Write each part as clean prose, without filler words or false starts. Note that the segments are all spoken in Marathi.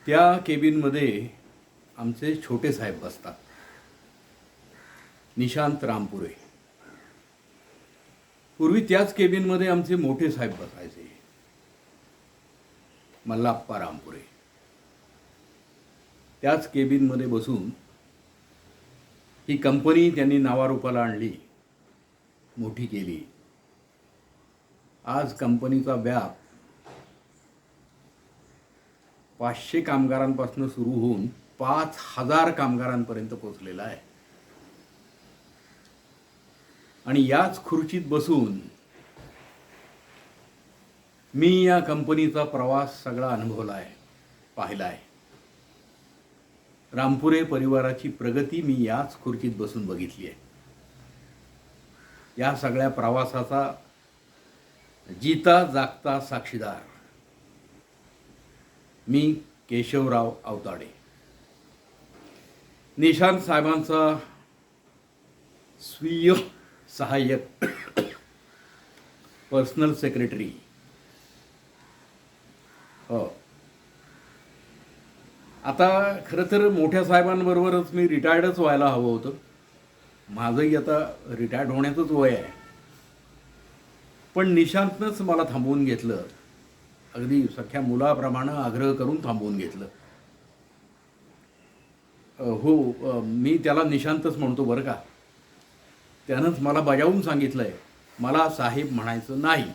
त्या केबिनमध्ये आमचे छोटे साहेब बसतात, निशांत रामपुरे. पूर्वी त्याच केबिनमध्ये आमचे मोठे साहेब बसायचे, मल्लाप्पा रामपुरे. त्याच केबिनमध्ये बसून ही कंपनी त्यांनी नावारूपाला आणली, मोठी केली. आज कंपनीचा व्याप 500 कामगारांपासून सुरू होऊन 5000 कामगारांपर्यंत पोहोचलेला आहे. आणि याच खुर्चीत बसून मी या कंपनीचा प्रवास सगळा अनुभवला आहे, पाहिला आहे. रामपुरे परिवाराची प्रगती मी याच खुर्चीत बसून बघितली आहे. या सगळ्या प्रवासाचा जीता जागता साक्षीदार मी केशवराव आवताडे. निशांत साहेबांचा स्वीय सहाय्यक, पर्सनल सेक्रेटरी. हो, आता खरं तर मोठ्या साहेबांबरोबरच मी रिटायर्डच व्हायला हवं होतं. माझंही आता रिटायर्ड होण्याचंच वय आहे. पण निशांतनंच मला थांबवून घेतलं, अगदी सख्या मुलाप्रमाणे आग्रह करून थांबवून घेतलं. हो, मी त्याला निशांतच म्हणतो बरं का. त्यानंच मला बजावून सांगितलं आहे, मला साहेब म्हणायचं नाही.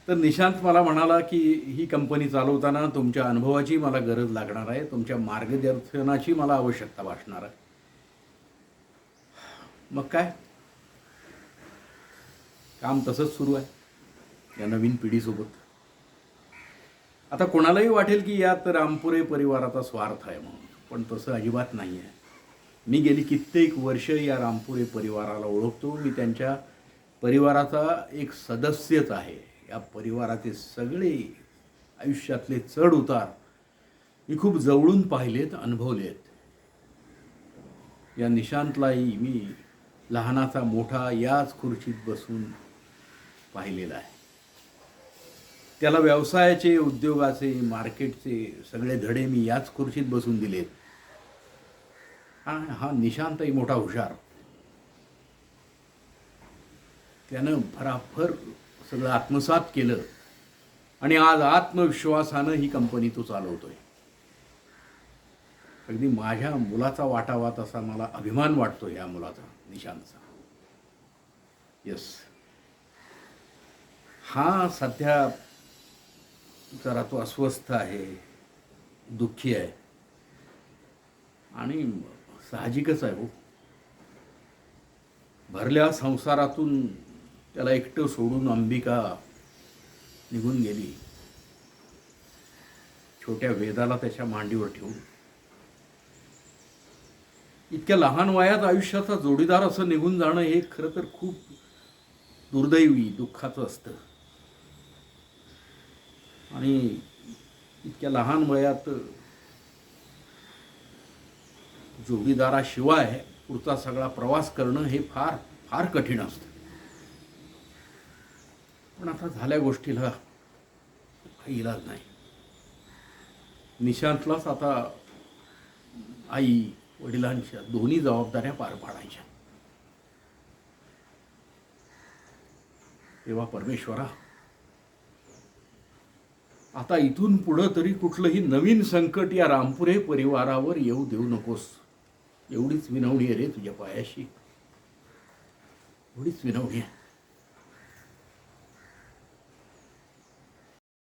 तर निशांत मला म्हणाला की ही कंपनी चालवताना तुमच्या अनुभवाची मला गरज लागणार आहे, तुमच्या मार्गदर्शनाची मला आवश्यकता भासणार आहे. मग काय, काम तसंच सुरू आहे या नवीन पिढीसोबत. आता कोणालाही वाटेल की यात रामपुरे परिवाराचा स्वार्थ आहे म्हणून, पण तसं अजिबात नाही आहे. मी गेली कित्येक वर्ष या रामपुरे परिवाराला ओळखतो. मी त्यांच्या परिवाराचा एक सदस्यच आहे. या परिवाराचे सगळे आयुष्यातले चढ उतार मी खूप जवळून पाहिलेत, अनुभवलेत. या निशांतलाही मी लहानाचा मोठा याच खुर्चीत बसून पाहिलेला आहे. त्याला व्यवसायाचे, उद्योगाचे, मार्केटचे सगळे धडे मी याच खुर्चीत बसून दिलेत. हा निशांतही मोठा हुशार. त्यानं भराभर सगळं आत्मसात केलं आणि आज आत्मविश्वासानं ही कंपनी तो चालवतोय. अगदी माझ्या मुलाचा वाटावा तसा मला अभिमान वाटतो या मुलाचा, निशांतचा. यस, हा सध्या जरा तो अस्वस्थ आहे, दुःखी आहे आणि साहजिकच आहे. हो, भरल्या संसारातून त्याला एकटं सोडून अंबिका निघून गेली, छोट्या वेदाला त्याच्या मांडीवर ठेवून. इतक्या लहान वयात आयुष्याचा जोडीदार असं निघून जाणं हे खरं तर खूप दुर्दैवी, दुःखाचं असतं. आणि इतक्या लहान वयात जोडीदाराशिवाय पुढचा सगळा प्रवास करणं हे फार फार कठीण असतं. पण आता झाल्या गोष्टीला काही इलाज नाही. निशांतलाच आता आई वडिलांच्या दोन्ही जबाबदाऱ्या पार पाडायच्या. तेव्हा परमेश्वरा, आता इथून पुढं तरी कुठलंही नवीन संकट या रामपुरे परिवारावर येऊ देऊ नकोस. एवढीच विनवणी आहे रे तुझ्या पायाशी, एवढीच विनवणी आहे.